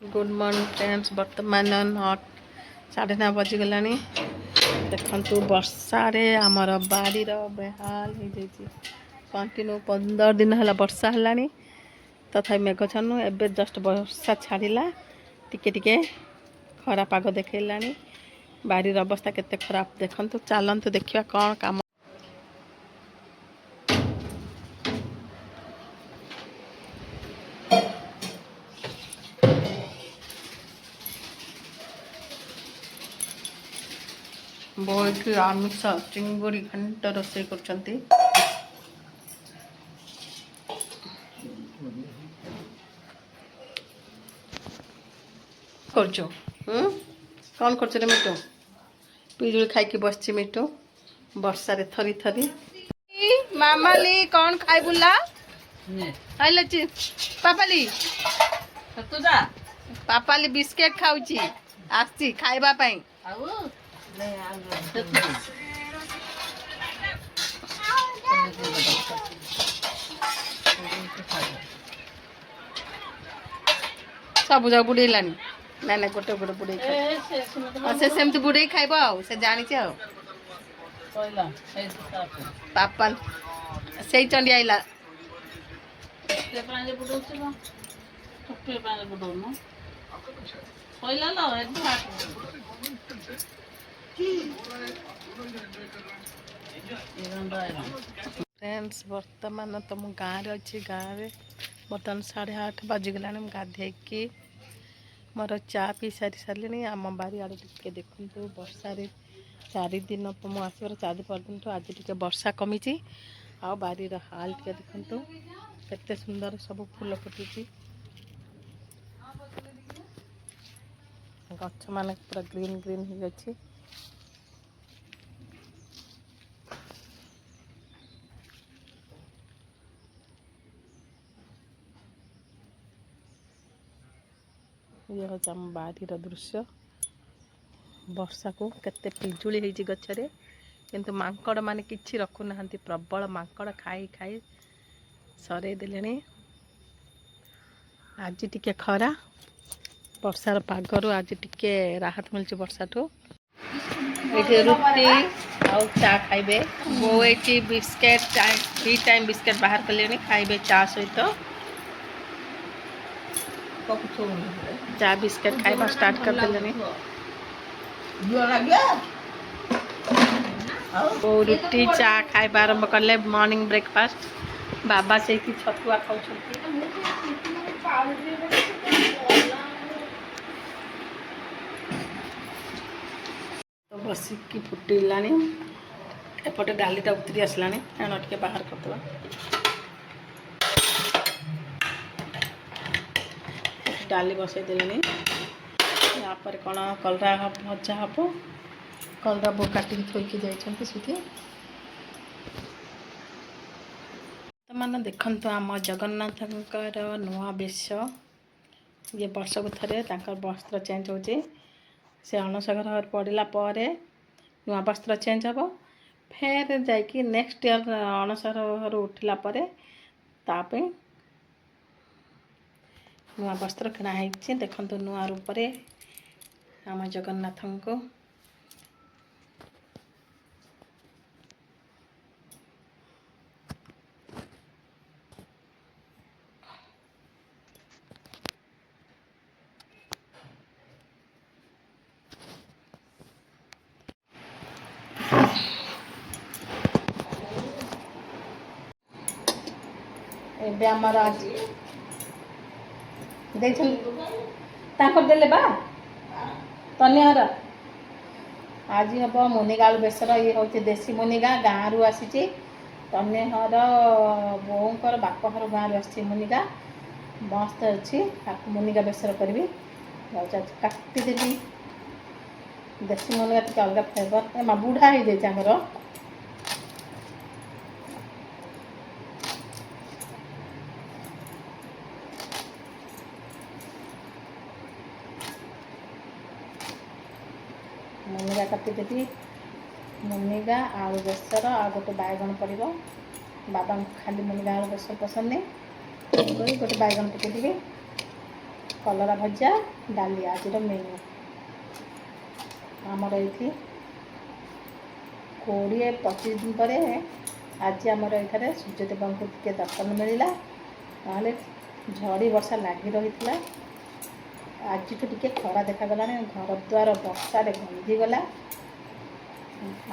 Good morning friends. बर्तमान 9:30 बजिगला। देखु वर्षा आमर बाड़ी बेहाल हो जाइए। कंटिन्यू 15 दिन है वर्षा है तथा मेघ छानु एवं जस्ट वर्षा छाड़ा टिके टिके खरा पाग देखला। बाड़ी अवस्था केते खराब देखु। चलतु देखा कौन काम। बहुत आमिष चिंगुड़ी घंट रोषे कर कौन कर मिटू पिजुली खाई बस मिटू वर्षा रे थरी थरी। मामाली कौन खाई बुला पापाली पापाली बिस्किट खाऊची आसी खाइबा पई। सब जगह बुड़ेलानी ना ना गोटे गोटे बुड़े से सेमती बुड़े खाइब से जानी पापा से चंडी आइला फ्रेंड्स। बर्तमान तो मु गाँव अच्छी गाँव में बर्तमान 8:30 बजिगला। गाधे मोर चा पी सारी सारे आम बारी आड़े टे देखु वर्षा 4 दिन मु आसवर 4 दिन तो आज टे वर्षा कमी आ बारी हाल टे देखु केते सुंदर सब फूल फुटी गछ मान पूरा ग्रीन ग्रीन हो अच्छी। ये हूँ आम बाड़ी दृश्य। वर्षा को केते पिजुली होती गचरे किंतु मांकड़ माने किछि रखुना। प्रबल मांकड़ खाई खाई सरे देले। आज टिके खरा वर्षार पागरु आज टिके राहत मिलची वर्षा ठू। ये रुटी आउ चा खाइबे। वो ये बिस्केट टी टाइम बिस्केट बाहर कले खाइबे चा सहित। चा बिस्केट खाइबा स्टार्ट कर देले। वो रुटी चा खाइबा आरंभ कले मॉर्निंग ब्रेकफास्ट। बाबा से छतुआ खाऊ तो बसिकी फुटला। एपटे डालीटा उतरी आसला एण टे बाहर करदे। डाली बसई देले। यापर कौन कलरा भजा हम कलरा बो काटिक थोकी जाइए सीधे। मैंने देखु आम जगन्नाथ नुआ बेश ये वर्ष को थे वस्त्र चेंज हो से अणसगर पड़ला नुआ वस्त्र चेंज हम फेर जाकि नेक्स्ट ईयर अणसर उठला नुआ वस्त्र किणाई। देखु नुआ रूपरे आम जगन्नाथ को एबे आमर आज देले बा तनिहर आज हम मुनिगा बेसर। ये हूँ देसी मुनिगा गाँव रु आसी। तनिहर बोर बापघर गाँव आसी मुनिगा मस्त अच्छी मुनिगा बेसर करी काटिदेवी। देसी मुनिगा टे अलग फ्लेवर माँ बुढ़ा हो जाए। मुनिगा काटिदेवी। मुनिगा आलू बेसर आ गोटे बैगन पड़ो। बाबा खाली मुनिगा आलू बेसर पसंद नहीं गोटे बैगन पकईदेवी। କଲରା ଭଜା ଡାଲି ଆଜିର ମେନୁ ଆମର ଏଇଠି 20-25 ଦିନ ପରେ ଆଜି ଆମର ଏଠାରେ ସୂର୍ଯ୍ୟଦେବଙ୍କୁ ଟିକେ ଦର୍ଶନ ମିଳିଲା। ନହେଲେ ଝଡ଼ି ବର୍ଷା ଲାଗି ରହିଥିଲା। ଆଜିଠୁ ଟିକେ ଖରା ଦେଖାଗଲାଣି। ଘର ଦ୍ୱାର ବର୍ଷାରେ ଗନ୍ଧିଗଲା।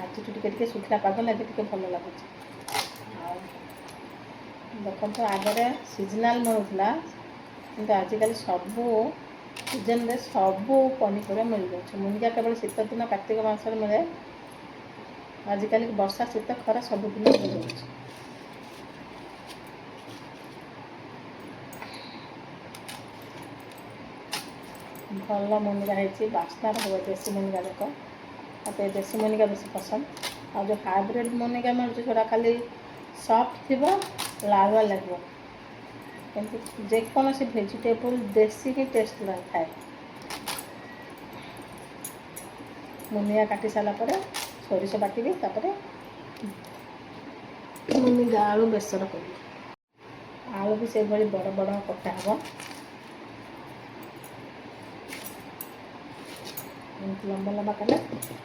ଆଜିଠୁ ଟିକେ ଶୁଖିଲା ପାଗ ଲାଗେ ଟିକେ ଭଲ ଲାଗୁଛି। ଆଉ ଦେଖନ୍ତୁ ଆଗରେ ସିଜନାଲ୍ ମିଳୁଥିଲା, କିନ୍ତୁ ଆଜିକାଲି ସବୁ ସିଜନରେ ସବୁ ପନିପରିବା ମିଳିଯାଉଛି। ମୁନିଗା କେବଳ ଶୀତ ଦିନ କାର୍ତ୍ତିକ ମାସରେ ମିଳେ। ଆଜିକାଲି ବର୍ଷା ଶୀତ ଖରା ସବୁଦିନ ମିଳିଯାଉଛି। ଭଲ ମୁନିଗା ହେଇଛି, ବାସ୍ନା ରହିବ ଦେଶୀ ମୁନିଗା ଯାକ। ମୋତେ ଦେଶୀ ମୁନିଗା ବେଶୀ ପସନ୍ଦ। ଆଉ ଯେଉଁ ହାଇବ୍ରିଡ଼ ମୁନିଗା ମିଳୁଛି ସେଟା ଖାଲି ସଫ୍ଟ ଥିବ, ଲାଳୁଆ ଲାଗିବ। କିନ୍ତୁ ଯେକୌଣସି ଭେଜିଟେବୁଲ୍ ଦେଶୀ ହିଁ ଟେଷ୍ଟ ରହିଥାଏ। ମୁନିଗା କାଟି ସାରିଲା ପରେ ସୋରିଷ ବାଟିବି, ତାପରେ ମୁନିଗା ଆଳୁ ବେସର କରିବି। ଆଳୁ ବି ସେଇଭଳି ବଡ଼ ବଡ଼ କଟା ହେବ। ଏମିତି ଲମ୍ବା ଲମ୍ବା କଲେ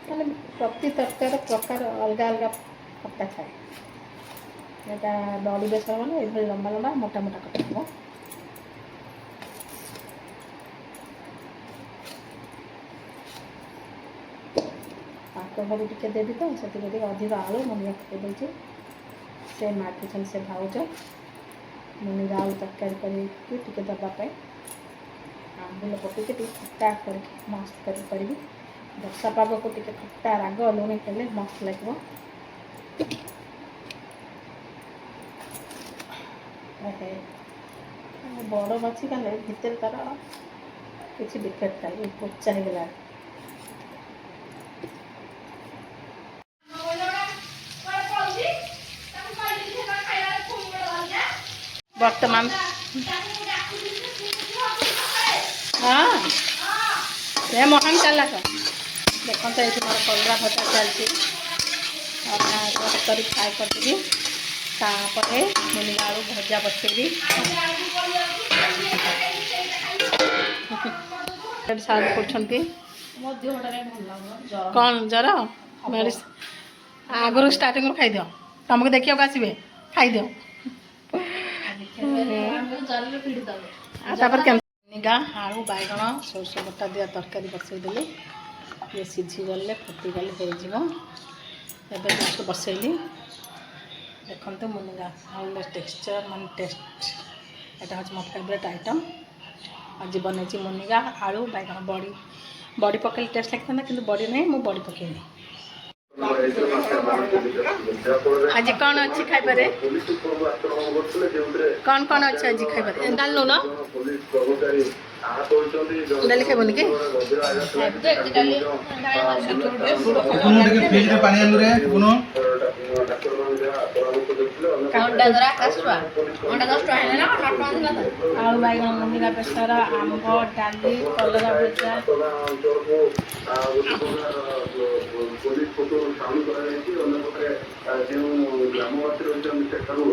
ମାନେ ପ୍ରତି ତରକାରୀର ପ୍ରକାର ଅଲଗା ଅଲଗା କଟା ଥାଏ। ଏଇଟା ବଡ଼ି ବେସର ମାନେ ଏଇଭଳି ଲମ୍ବା ଲମ୍ବା ମୋଟା ମୋଟା କଟା ହେବ। ତାଙ୍କ ଘରୁ ଟିକେ ଦେବି ତ ସେଥିପାଇଁ ଟିକେ ଅଧିକ ଆଳୁ ମୁନିଗା ପକାଇ ଦେଉଛି। ସେ ମାଗିଛନ୍ତି ସେ ଭାଉଜ ମୁନିଗା ଆଳୁ ତରକାରୀ କରିକି ଟିକେ ଦେବା ପାଇଁ। ଆମ୍ବୁଲ ପକାଇକି ଟିକେ ଖଟା କରିକି ମସ୍ତ କରିବି। ବର୍ଷା ପାଗକୁ ଟିକେ ଖଟା ରାଗ ଲୁଣି କଲେ ମସ୍ତ ଲାଗିବ। ବଡ଼ ମାଛି କଲେ ଭିତରେ ତାର କିଛି ଡିଫେକ୍ଟ ଥାଏ, ପୋଚା ହେଇଗଲାଣି। ବର୍ତ୍ତମାନ ହଁ ଏ ମହାନ ଚାଲାକ ଦେଖନ୍ତୁ ଏଇଠି ମୋର କଲରା ଭଜା ଚାଲିଛି। କରି ଫ୍ରାଏ କରିଦେବି, ତାପରେ ମୁନିଗା ଆଳୁ ଭଜା ବସେଇବି। ସାର୍ଭ କରୁଛନ୍ତି। କ'ଣ ଜ୍ୱର ମେଡ଼ିସିନ ଆଗରୁ ଷ୍ଟାର୍ଟିଂରୁ ଖାଇଦିଅ, ତମକୁ ଦେଖିବାକୁ ଆସିବେ ଖାଇଦିଅ। ତାପରେ ମୁନିଗା ଆଳୁ ବାଇଗଣ ସୋରିଷ ବଟା ଦିଆ ତରକାରୀ ବସେଇଦେଲି। ଇଏ ସିଝିଗଲେ ଫୁଟିଗଲେ ହେଇଯିବ। ଏବେ ଜଷ୍ଟ ବସେଇଲି। ଦେଖନ୍ତୁ ମୁନିଗା ଆଳୁର ଟେକ୍ସଚର ମାନେ ଟେଷ୍ଟ, ଏଇଟା ହେଉଛି ମୋ ଫେଭରେଟ୍ ଆଇଟମ୍। ଆଜି ବନେଇଛି ମୁନିଗା ଆଳୁ ବାଇଗଣ। ବଡ଼ି ପକେଇଲେ ଟେଷ୍ଟ ଲାଗିଥାନ୍ତା, କିନ୍ତୁ ବଡ଼ି ନାହିଁ, ମୁଁ ବଡ଼ି ପକେଇନି। ଆଜି କ'ଣ ଅଛି ଖାଇବାରେ? କ'ଣ ଅଛି ଆଜି ଖାଇବାରେ? ଡାଲି ନଉନ, ଡାଲି ଖାଇବନି କି? ଆଳୁ ବାଇଗଣ ମୁନିଗା ବେସର, ଆମ୍ବ, ଡାଲି, କଲରା ଭଜା। ଯେଉଁ ଗ୍ରାମବାସୀ ରହିଛନ୍ତି ସେଠାରୁ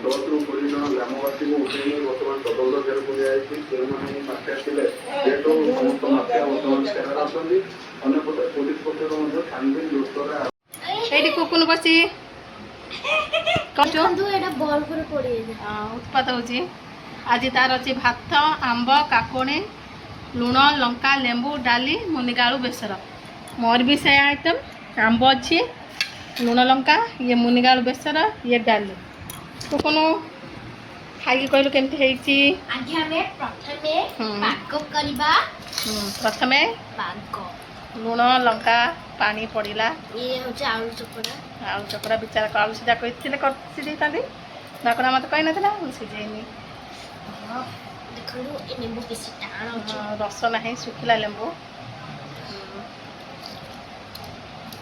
10ରୁ 20 ଜଣ ଗ୍ରାମବାସୀଙ୍କୁ ଉଠେଇ ବର୍ତ୍ତମାନ ତଦନ୍ତ ଘେରକୁ ଦିଆଯାଇଛି। ଯେଉଁମାନେ ମାଫିଆ ଥିଲେ ଯେହେତୁ ସମସ୍ତ ମାଫିଆ ବର୍ତ୍ତମାନ ଫେରାର ଅଛନ୍ତି। ଅନ୍ୟପଟେ ପୋଲିସ ପକ୍ଷରୁ ମଧ୍ୟ ଛାନଭିନ ଜୋରସୋରରେ ଏଇଠି କୁକୁନ ବସି ଉତ୍ପାତ ହେଉଛି। ଆଜି ତାର ଅଛି ଭାତ, ଆମ୍ବ, କାକୁଡ଼ି, ଲୁଣ, ଲଙ୍କା, ଲେମ୍ବୁ, ଡାଲି, ମୁନିଗା ଆଳୁ ବେସର। ମୋର ବି ସେ ଆଇଟମ୍। ଆମ୍ବ ଅଛି, ଲୁଣ ଲଙ୍କା, ଇଏ ମୁନିଗା ଆଳୁ ବେସର, ଇଏ ଡାଲି। କୁକୁନ ଖାଇକି କହିଲୁ କେମିତି ହେଇଛି? ଆଜି ଆମେ ପ୍ରଥମେ ପାଗ କରିବା। ପ୍ରଥମେ ଲୁଣ ଲଙ୍କା ପାଣି ପଡ଼ିଲା। ଇଏ ହେଉଛି ଆଳୁ ଚକଡ଼ା। ଆଳୁ ଚକଡ଼ା ବିଚାର ଆଳୁ ସିଝା କହିଥିଲେ ସିଝେଇଥାନ୍ତି, ଡାକଣା ମୋତେ କହିନଥିଲା, ମୁଁ ସିଝେଇନି। ଦେଖନ୍ତୁ ଏ ଲେମ୍ବୁ ବେଶୀ ଟାଣ ଅଛି, ରସ ନାହିଁ, ଶୁଖିଲା ଲେମ୍ବୁ।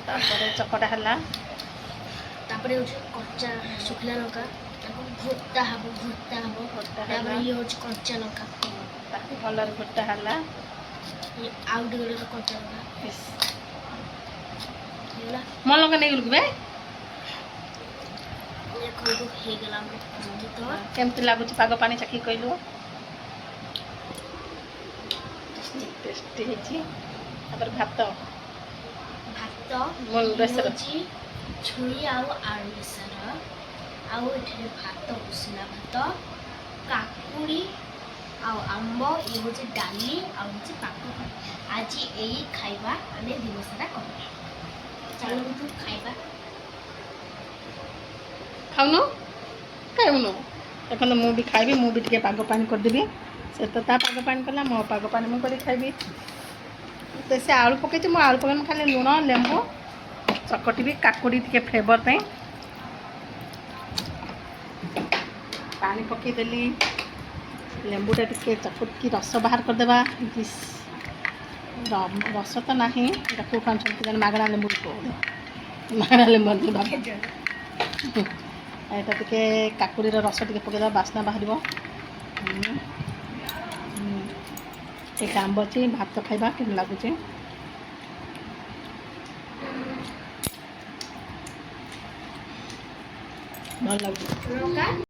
ତାପରେ ଚକଟା ହେଲା। ତାପରେ ହେଉଛି କଞ୍ଚା ଶୁଖିଲା ଲଙ୍କା, ତାକୁ ଭର୍ତ୍ତା ହେବ। ତାପରେ ଇଏ ହେଉଛି କଞ୍ଚା ଲଙ୍କା, ତାକୁ ଭଲରେ ଭର୍ତ୍ତା ହେଲା। ଆଉ ଟିକେ କଞ୍ଚା ଲଙ୍କା ହେଇଗଲା। ମୋ ଲଙ୍କା ନେଇଗଲୁ କି ବେ? ଦେଖନ୍ତୁ ହେଇଗଲା। କେମିତି ଲାଗୁଛି ପାଗ? ପାଣି ଚାଖିକି କହିଲୁ। टेस्टी ହେଇଛି ତାପରେ ଭାତ ଭାତ ମୋ ବେସର ହେଉଛି ଛୁଇଁ ଆଉ ଆଳୁ ବେସର ଆଉ ଏଠାରେ ଭାତ ଉଷୁନା ଭାତ କାକୁଡ଼ି ଆଉ ଆମ୍ବ ଇଏ ହେଉଛି ଡାଲି ଆଉ ହେଉଛି ପାମ୍ପଡ଼ ଆଜି ଏଇ ଖାଇବା ଆମେ ଦିନ ସାରା କରିବା ଚାଲନ୍ତୁ ଖାଇବା ଖାଉନୁ ଖାଇବୁନୁ ଦେଖନ୍ତୁ ମୁଁ ବି ଖାଇବି ମୁଁ ବି ଟିକେ ପାଗ ପାଣି କରିଦେବି ସେ ତ ତା ପାଗ ପାଣି କଲା ମୋ ପାଗ ପାଣି ମୁଁ କରି ଖାଇବି ତ ସେ ଆଳୁ ପକେଇଛି ମୁଁ ଆଳୁ ପକେଇବି ଖାଲି ଲୁଣ ଲେମ୍ବୁ ଚକଟିବି କାକୁଡ଼ି ଟିକେ ଫ୍ଲେଭର୍ ପାଇଁ ପାଣି ପକେଇଦେଲି ଲେମ୍ବୁଟା ଟିକେ ଚକୁଟିକି ରସ ବାହାର କରିଦେବା ରସ ତ ନାହିଁ ଏଇଟା କେଉଁ ଖାଉଛନ୍ତି ଜଣେ ମାଗଣା ଲେମ୍ବୁ ମାଗଣା ଲେମ୍ବୁ ଏଇଟା ଟିକେ କାକୁଡ଼ିର ରସ ଟିକେ ପକେଇଦେବା ବାସ୍ନା ବାହାରିବ ଏଇଟା ଆମ୍ବ ଅଛି ଭାତ ଖାଇବା କେମିତି ଲାଗୁଛି ଭଲ ଲାଗୁଛି